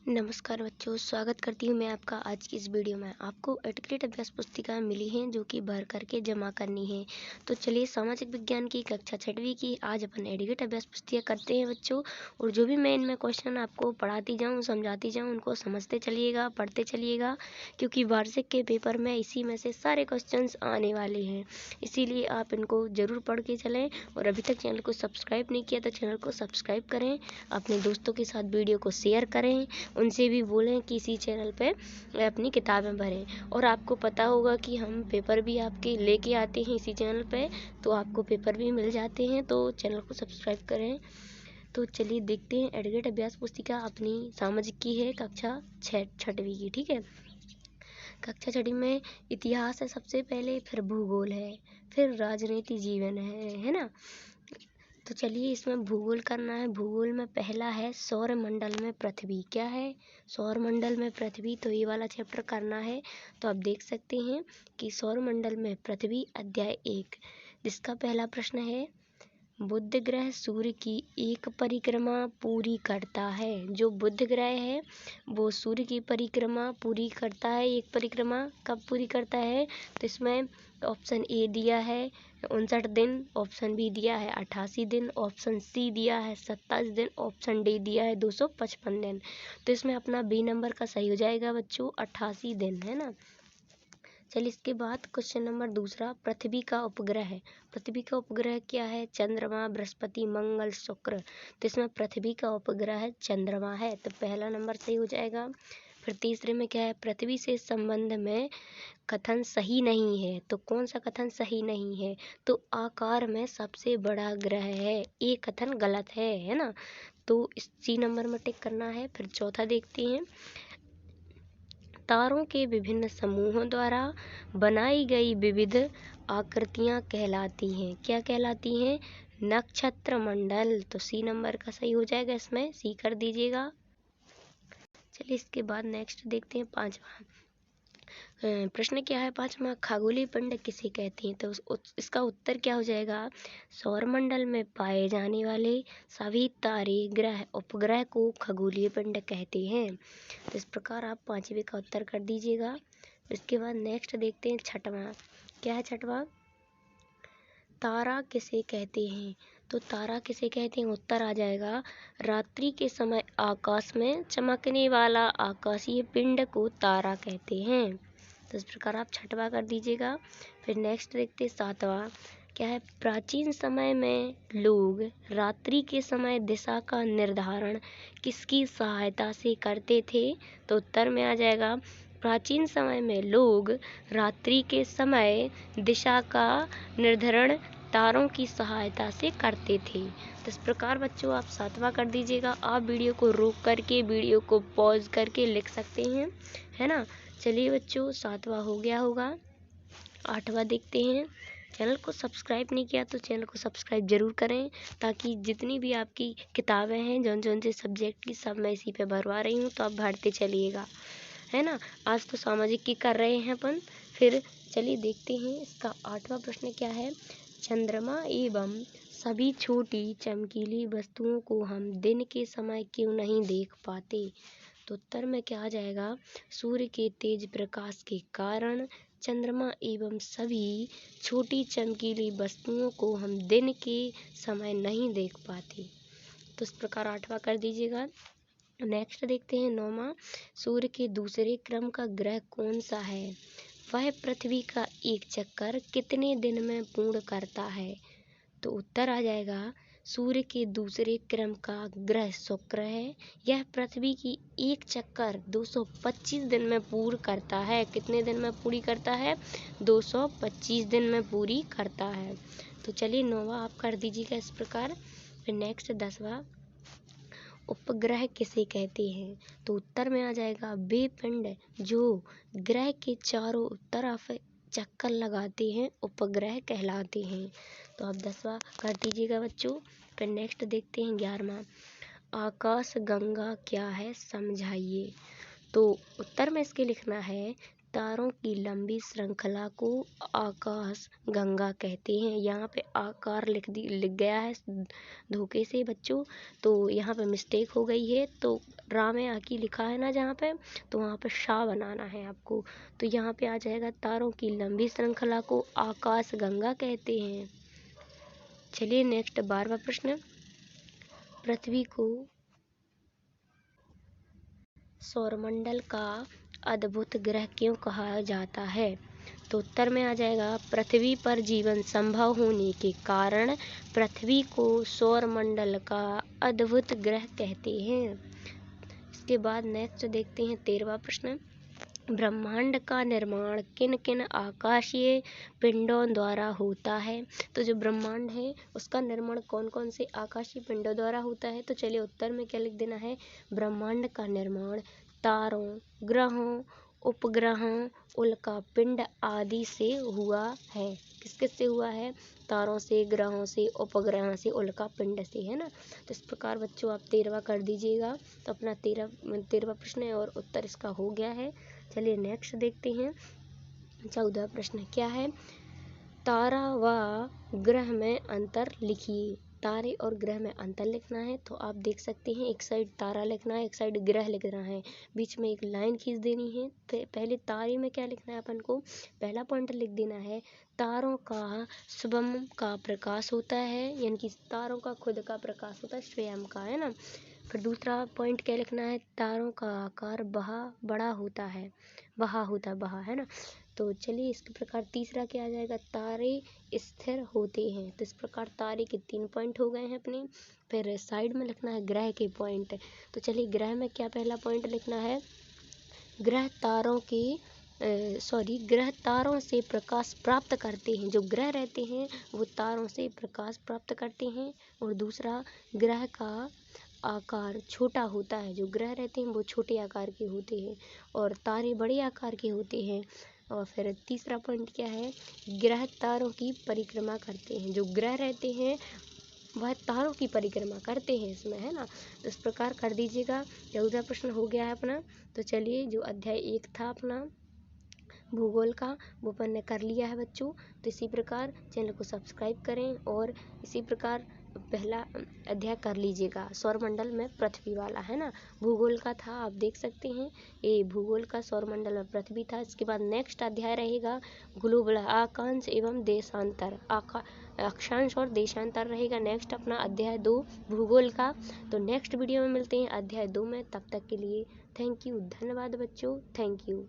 नमस्कार बच्चों, स्वागत करती हूँ मैं आपका आज की इस वीडियो में। आपको एटिकेट अभ्यास पुस्तिका मिली हैं जो कि भर करके जमा करनी है। तो चलिए सामाजिक विज्ञान की कक्षा 6वीं की आज अपन एटिकेट अभ्यास पुस्तिका करते हैं बच्चों। और जो भी मैं इनमें क्वेश्चन आपको पढ़ाती जाऊँ, समझाती जाऊँ, उनको समझते चलिएगा, पढ़ते चलिएगा, क्योंकि वार्षिक के पेपर में इसी में से सारे क्वेश्चन आने वाले हैं। इसीलिए आप इनको ज़रूर पढ़ के चलें। और अभी तक चैनल को सब्सक्राइब नहीं किया तो चैनल को सब्सक्राइब करें, अपने दोस्तों के साथ वीडियो को शेयर करें, उनसे भी बोलें कि इसी चैनल पे अपनी किताबें भरें। और आपको पता होगा कि हम पेपर भी आपके लेके आते हैं इसी चैनल पे, तो आपको पेपर भी मिल जाते हैं, तो चैनल को सब्सक्राइब करें। तो चलिए देखते हैं एटिकेट अभ्यास पुस्तिका अपनी सामाजिक की है, कक्षा 6वीं की। ठीक है, कक्षा 6वीं में इतिहास है सबसे पहले, फिर भूगोल है, फिर राजनीति जीवन है ना। तो चलिए इसमें भूगोल करना है। भूगोल में पहला है सौर मंडल में पृथ्वी। क्या है? सौर मंडल में पृथ्वी। तो ये वाला चैप्टर करना है। तो आप देख सकते हैं कि सौर मंडल में पृथ्वी अध्याय 1, जिसका पहला प्रश्न है, बुध ग्रह सूर्य की एक परिक्रमा पूरी करता है। जो बुध ग्रह है वो सूर्य की परिक्रमा पूरी करता है। एक परिक्रमा कब पूरी करता है? तो इसमें ऑप्शन ए दिया है 59 दिन, ऑप्शन बी दिया है 88 दिन, ऑप्शन सी दिया है 27 दिन, ऑप्शन डी दिया है 255 दिन। तो इसमें अपना बी नंबर का सही हो जाएगा बच्चों, 88 दिन, है ना। चलिए इसके बाद क्वेश्चन नंबर दूसरा, पृथ्वी का उपग्रह है। पृथ्वी का उपग्रह क्या है? चंद्रमा, बृहस्पति, मंगल, शुक्र। तो इसमें पृथ्वी का उपग्रह है चंद्रमा है, तो पहला नंबर सही हो जाएगा। फिर तीसरे में क्या है? पृथ्वी से संबंध में कथन सही नहीं है। तो कौन सा कथन सही नहीं है? तो आकार में सबसे बड़ा ग्रह है, ये कथन गलत है ना। तो इस सी नंबर में टिक करना है। फिर चौथा देखते हैं, तारों के विभिन्न समूहों द्वारा बनाई गई विविध आकृतियां कहलाती हैं। क्या कहलाती हैं? नक्षत्र मंडल। तो सी नंबर का सही हो जाएगा, इसमें सी कर दीजिएगा। चलिए इसके बाद नेक्स्ट देखते हैं पांचवा प्रश्न। क्या है पांचवा? खगोलीय पिंड किसे कहते हैं? तो इसका उत्तर क्या हो जाएगा? सौरमंडल में पाए जाने वाले सभी तारे, ग्रह, उपग्रह को खगोलीय पिंड कहते हैं। तो इस प्रकार आप पांचवे का उत्तर कर दीजिएगा। इसके बाद नेक्स्ट देखते हैं छठवां। क्या है छठवां? तारा किसे कहते हैं? तो तारा किसे कहते हैं? उत्तर आ जाएगा, रात्रि के समय आकाश में चमकने वाला आकाशीय पिंड को तारा कहते हैं। तो इस प्रकार आप छठवां कर दीजिएगा। फिर नेक्स्ट देखते हैं सातवां। क्या है? प्राचीन समय में लोग रात्रि के समय दिशा का निर्धारण किसकी सहायता से करते थे? तो उत्तर में आ जाएगा, प्राचीन समय में लोग रात्रि के समय दिशा का निर्धारण तारों की सहायता से करते थे। तो इस प्रकार बच्चों आप सातवां कर दीजिएगा। आप वीडियो को रोक करके, वीडियो को पॉज करके लिख सकते हैं, है ना। चलिए बच्चों, सातवां हो गया होगा। आठवां देखते हैं। चैनल को सब्सक्राइब नहीं किया तो चैनल को सब्सक्राइब जरूर करें, ताकि जितनी भी आपकी किताबें हैं जौन जौन से सब्जेक्ट की, सब मैं इसी पे भरवा रही हूँ, तो आप भरते चलिएगा, है ना। आज तो सामाजिक की कर रहे हैं अपन। फिर चलिए देखते हैं इसका आठवां प्रश्न क्या है। चंद्रमा एवं सभी छोटी चमकीली वस्तुओं को हम दिन के समय क्यों नहीं देख पाते? तो उत्तर में क्या आ जाएगा? सूर्य के तेज प्रकाश के कारण चंद्रमा एवं सभी छोटी चमकीली वस्तुओं को हम दिन के समय नहीं देख पाते। तो इस प्रकार आठवां कर दीजिएगा। नेक्स्ट देखते हैं नौवां। सूर्य के दूसरे क्रम का ग्रह कौन सा है? वह पृथ्वी का एक चक्कर कितने दिन में पूर्ण करता है? तो उत्तर आ जाएगा, सूर्य के दूसरे क्रम का ग्रह शुक्र है। यह पृथ्वी की एक चक्कर 225 दिन में पूर्ण करता है। कितने दिन में पूरी करता है? 225 दिन में पूरी करता है। तो चलिए नौवां आप कर दीजिएगा इस प्रकार। फिर नेक्स्ट 10वां, उपग्रह किसे कहते हैं? तो उत्तर में आ जाएगा, वे पिंड जो ग्रह के चारों तरफ चक्कर लगाते हैं उपग्रह कहलाते हैं। तो आप 10वां कर दीजिएगा बच्चों। फिर नेक्स्ट देखते हैं 11वां। आकाश गंगा क्या है, समझाइए। तो उत्तर में इसके लिखना है, तारों की लंबी श्रृंखला को आकाश गंगा कहते हैं। यहाँ पे आकार लिख गया है धोखे से बच्चों, तो यहाँ पे मिस्टेक हो गई है। तो रा में आकी लिखा है ना जहाँ पे, तो वहाँ पे शा बनाना है आपको। तो यहाँ पे आ जाएगा तारों की लंबी श्रृंखला को आकाश गंगा कहते हैं। चलिए नेक्स्ट 12वां प्रश्न, पृथ्वी को सौरमंडल का अद्भुत ग्रह क्यों कहा जाता है? तो उत्तर में आ जाएगा, पृथ्वी पर जीवन संभव होने के कारण पृथ्वी को सौरमंडल का अद्भुत ग्रह कहते हैं। इसके बाद नेक्स्ट देखते हैं 13वां प्रश्न, ब्रह्मांड का निर्माण किन किन आकाशीय पिंडों द्वारा होता है? तो जो ब्रह्मांड है उसका निर्माण कौन कौन से आकाशीय पिंडों द्वारा होता है? तो चलिए उत्तर में क्या लिख देना है, ब्रह्मांड का निर्माण तारों, ग्रहों, उपग्रहों, उल्का पिंड आदि से हुआ है। किस किस से हुआ है? तारों से, ग्रहों से, उपग्रहों से, उल्का पिंड से, है ना। तो इस प्रकार बच्चों आप 13वां कर दीजिएगा। तो अपना 13वां प्रश्न है और उत्तर इसका हो गया है। चलिए नेक्स्ट देखते हैं 14वां प्रश्न क्या है, तारा व ग्रह में अंतर लिखिए। तारे और ग्रह में अंतर लिखना है तो आप देख सकते हैं, एक साइड तारा लिखना है, एक साइड ग्रह लिखना है, बीच में एक लाइन खींच देनी है। पहले तारे में क्या लिखना है अपन को, पहला पॉइंट लिख देना है, तारों का स्वयं का प्रकाश होता है, यानी कि तारों का खुद का प्रकाश होता है, स्वयं का, है ना। फिर दूसरा पॉइंट क्या लिखना है, तारों का आकार बड़ा होता है, बहा है ना। तो चलिए इसके प्रकार तीसरा क्या आ जाएगा, तारे स्थिर होते हैं। तो इस प्रकार तारे के 3 पॉइंट हो गए हैं अपने। फिर साइड में लिखना है ग्रह के पॉइंट। तो चलिए ग्रह में क्या पहला पॉइंट लिखना है, ग्रह तारों से प्रकाश प्राप्त करते हैं। जो ग्रह रहते हैं वो तारों से प्रकाश प्राप्त करते हैं। और दूसरा, ग्रह का आकार छोटा होता है। जो ग्रह रहते हैं वो छोटे आकार के होते हैं और तारे बड़े आकार के होते हैं। और फिर तीसरा पॉइंट क्या है, ग्रह तारों की परिक्रमा करते हैं। जो ग्रह रहते हैं वह तारों की परिक्रमा करते हैं इसमें, है ना। तो इस प्रकार कर दीजिएगा। 14वां प्रश्न हो गया है अपना। तो चलिए जो अध्याय 1 था अपना भूगोल का, वो अपन ने कर लिया है बच्चों। तो इसी प्रकार चैनल को सब्सक्राइब करें और इसी प्रकार पहला अध्याय कर लीजिएगा। सौरमंडल में पृथ्वी वाला, है ना, भूगोल का था, आप देख सकते हैं ये भूगोल का, सौरमंडल में पृथ्वी था। इसके बाद नेक्स्ट अध्याय रहेगा ग्लोबल आकांक्ष एवं देशांतर, अक्षांश और देशांतर रहेगा नेक्स्ट अपना अध्याय 2 भूगोल का। तो नेक्स्ट वीडियो में मिलते हैं अध्याय 2 में। तब तक के लिए थैंक यू, धन्यवाद बच्चों, थैंक यू।